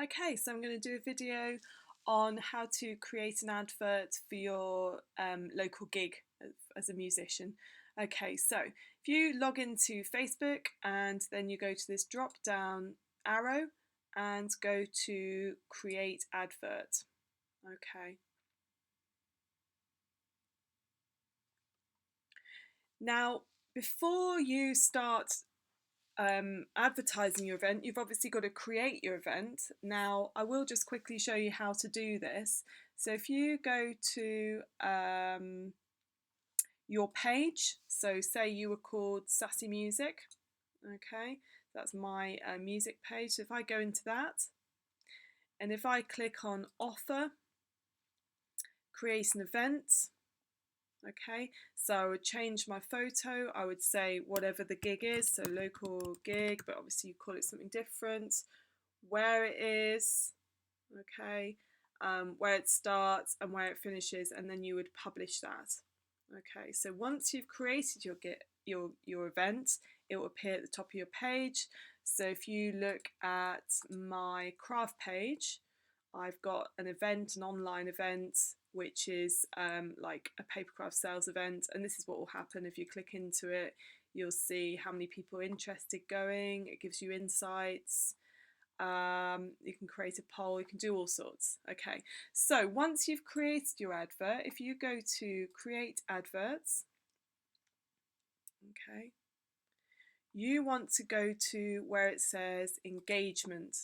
Okay, so I'm going to do a video on how to create an advert for your local gig as a musician. Okay, so if you log into Facebook and then you go to this drop down arrow and go to create advert. Okay. Now, before you start advertising your event, you've obviously got to create your event. Now, I will just quickly show you how to do this. So if you go to your page, so say you were called Sassy Musik, okay, that's my music page. So if I go into that, and if I click on offer, create an event, okay, so I would change my photo. I would say whatever the gig is, so local gig, but obviously you call it something different, where it is, okay, where it starts and where it finishes, and then you would publish that. Okay, so once you've created your event, it will appear at the top of your page. So if you look at my craft page, I've got an event, an online event, which is like a papercraft sales event, and this is what will happen if you click into it. You'll see how many people are interested going. It gives you insights. You can create a poll, you can do all sorts. Okay, so once you've created your advert, if you go to create adverts, okay, you want to go to where it says engagement.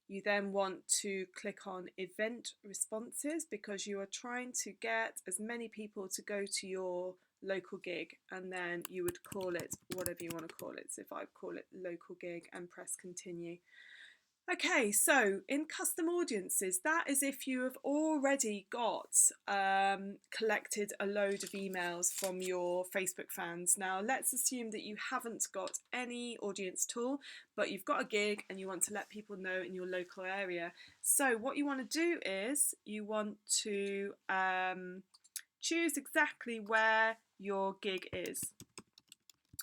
You then want to click on event responses because you are trying to get as many people to go to your local gig, and then you would call it whatever you want to call it. So if I call it local gig and press continue. Okay, so in custom audiences, that is if you have already got collected a load of emails from your Facebook fans. Now, let's assume that you haven't got any audience tool, but you've got a gig and you want to let people know in your local area. So what you want to do is you want to choose exactly where your gig is.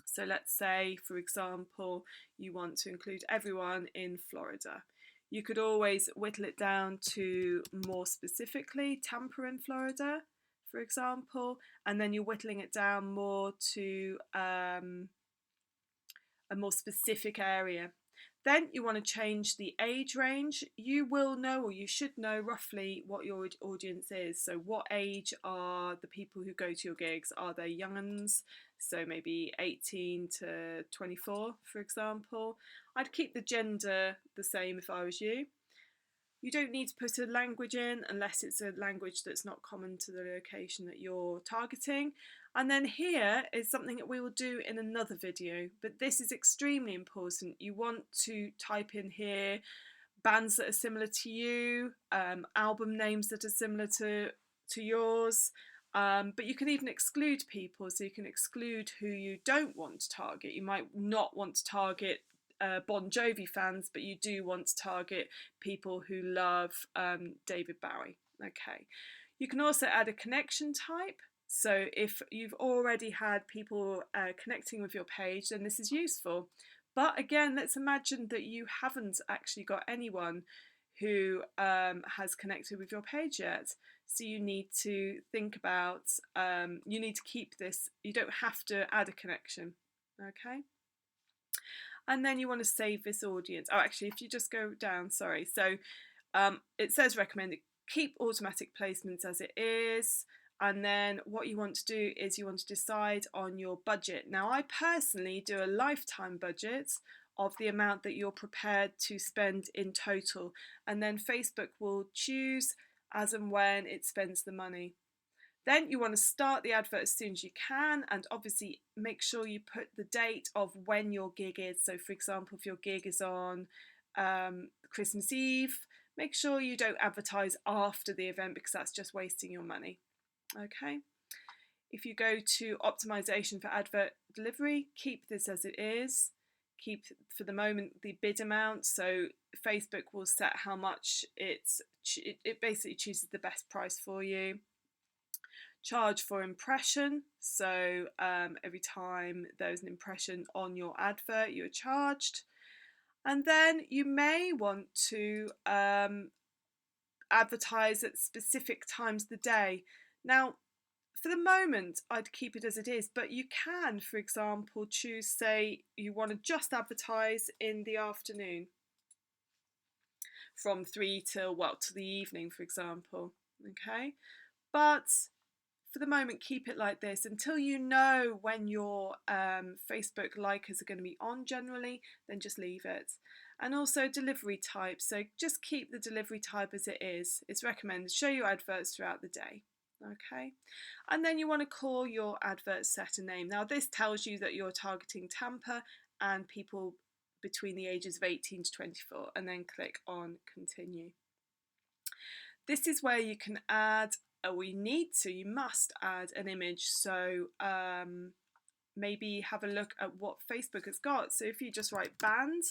So let's say, for example, you want to include everyone in Florida. You could always whittle it down to more specifically Tampa in Florida, for example, and then you're whittling it down more to a more specific area. Then you want to change the age range. You will know, or you should know roughly what your audience is. So what age are the people who go to your gigs? Are they young uns? So maybe 18 to 24, for example. I'd keep the gender the same if I was you. You don't need to put a language in unless it's a language that's not common to the location that you're targeting. And then here is something that we will do in another video, but this is extremely important. You want to type in here bands that are similar to you, album names that are similar to yours, but you can even exclude people, so you can exclude who you don't want to target. You might not want to target Bon Jovi fans, but you do want to target people who love David Bowie. Okay, you can also add a connection type. So if you've already had people connecting with your page, then this is useful. But again, let's imagine that you haven't actually got anyone who has connected with your page yet. So you need to think about, you need to keep this, you don't have to add a connection, okay? And then you want to save this audience. Oh, actually, if you just go down, sorry. So it says recommended, keep automatic placements as it is. And then what you want to do is you want to decide on your budget. Now, I personally do a lifetime budget of the amount that you're prepared to spend in total. And then Facebook will choose as and when it spends the money. Then you want to start the advert as soon as you can, and obviously make sure you put the date of when your gig is. So for example, if your gig is on Christmas Eve, make sure you don't advertise after the event because that's just wasting your money. Okay. If you go to optimization for advert delivery, keep this as it is. Keep for the moment the bid amount. So Facebook will set how much it basically chooses the best price for you. Charge for impression. So every time there's an impression on your advert, you're charged. And then you may want to advertise at specific times of the day. Now, for the moment, I'd keep it as it is, but you can, for example, choose, say, you want to just advertise in the afternoon from 3 till, well, to the evening, for example. Okay, but for the moment, keep it like this until you know when your Facebook likers are going to be on generally, then just leave it. And also delivery type, so just keep the delivery type as it is. It's recommended, show your adverts throughout the day. Okay, and then you want to call your advert set a name. Now this tells you that you're targeting Tampa and people between the ages of 18 to 24, and then click on continue. This is where you can add, or you must add an image. So maybe have a look at what Facebook has got. So if you just write band,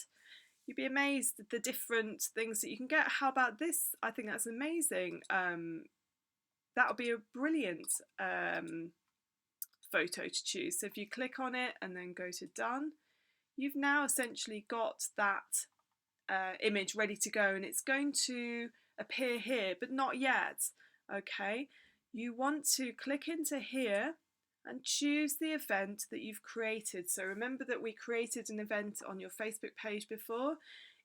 you'd be amazed at the different things that you can get. How about this? I think that's amazing. That would be a brilliant photo to choose. So if you click on it and then go to done, you've now essentially got that image ready to go, and it's going to appear here, but not yet. Okay, you want to click into here and choose the event that you've created. So remember that we created an event on your Facebook page before.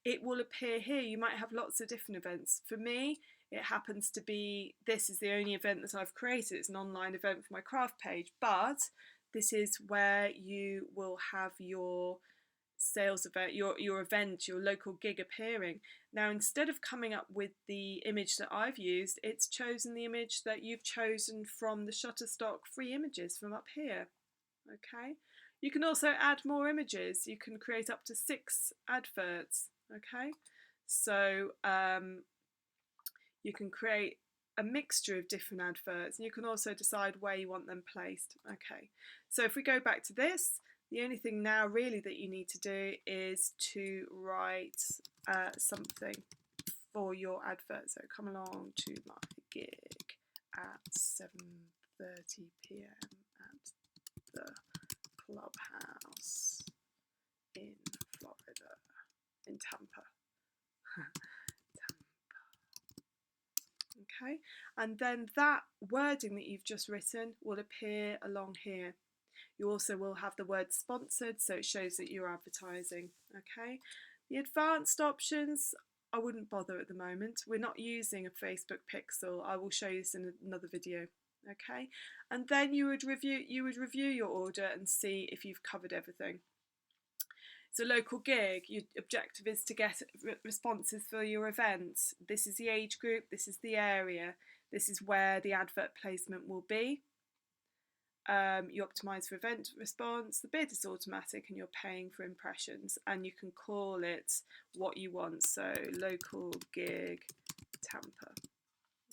It will appear here. You might have lots of different events. For me, it happens to be, this is the only event that I've created. It's an online event for my craft page, but this is where you will have your sales event, your event, your local gig appearing. Now, instead of coming up with the image that I've used, it's chosen the image that you've chosen from the Shutterstock free images from up here. Okay, you can also add more images. You can create up to 6 adverts. Okay, so you can create a mixture of different adverts, and you can also decide where you want them placed. Okay, so if we go back to this, the only thing now really that you need to do is to write something for your advert. So come along to my gig at 7:30 p.m. at the clubhouse in Florida, in Tampa. Okay, and then that wording that you've just written will appear along here. You also will have the word sponsored, so it shows that you're advertising. Okay, the advanced options, I wouldn't bother at the moment. We're not using a Facebook pixel. I will show you this in another video. Okay, and then you would review your order and see if you've covered everything. It's a local gig. Your objective is to get responses for your event. This is the age group, this is the area, this is where the advert placement will be. You optimise for event response, the bid is automatic, and you're paying for impressions, and you can call it what you want. So local gig Tampa.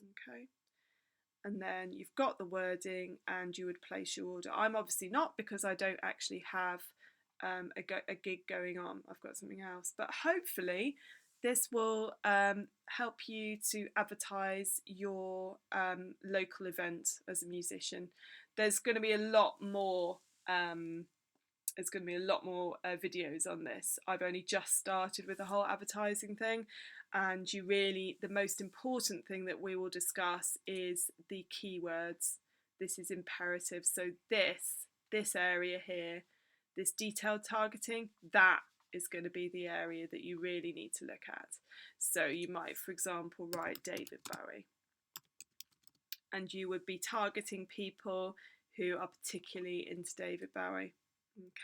Okay, and then you've got the wording and you would place your order. I'm obviously not, because I don't actually have a gig going on. I've got something else, but hopefully this will help you to advertise your local event as a musician. There's going to be a lot more videos on this. I've only just started with the whole advertising thing, and the most important thing that we will discuss is the keywords. This is imperative. So this area here, this detailed targeting, that is going to be the area that you really need to look at. So you might, for example, write David Bowie, and you would be targeting people who are particularly into David Bowie.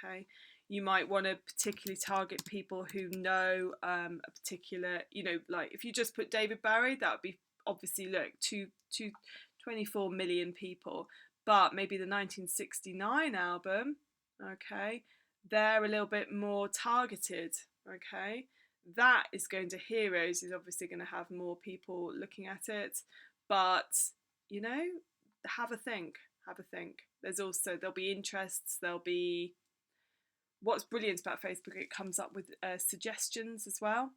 Okay, you might want to particularly target people who know a particular, like if you just put David Bowie, that would be obviously 24 million people, but maybe the 1969 album, okay, they're a little bit more targeted. Okay, that is going to Heroes, is obviously going to have more people looking at it, but have a think. There'll be interests, there'll be, what's brilliant about Facebook, it comes up with suggestions as well.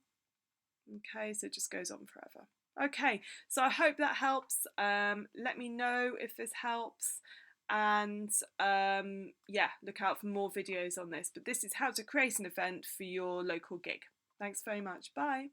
Okay, so it just goes on forever. Okay, so I hope that helps. Let me know if this helps, and yeah, look out for more videos on this. But this is how to create an event for your local gig. Thanks very much. Bye.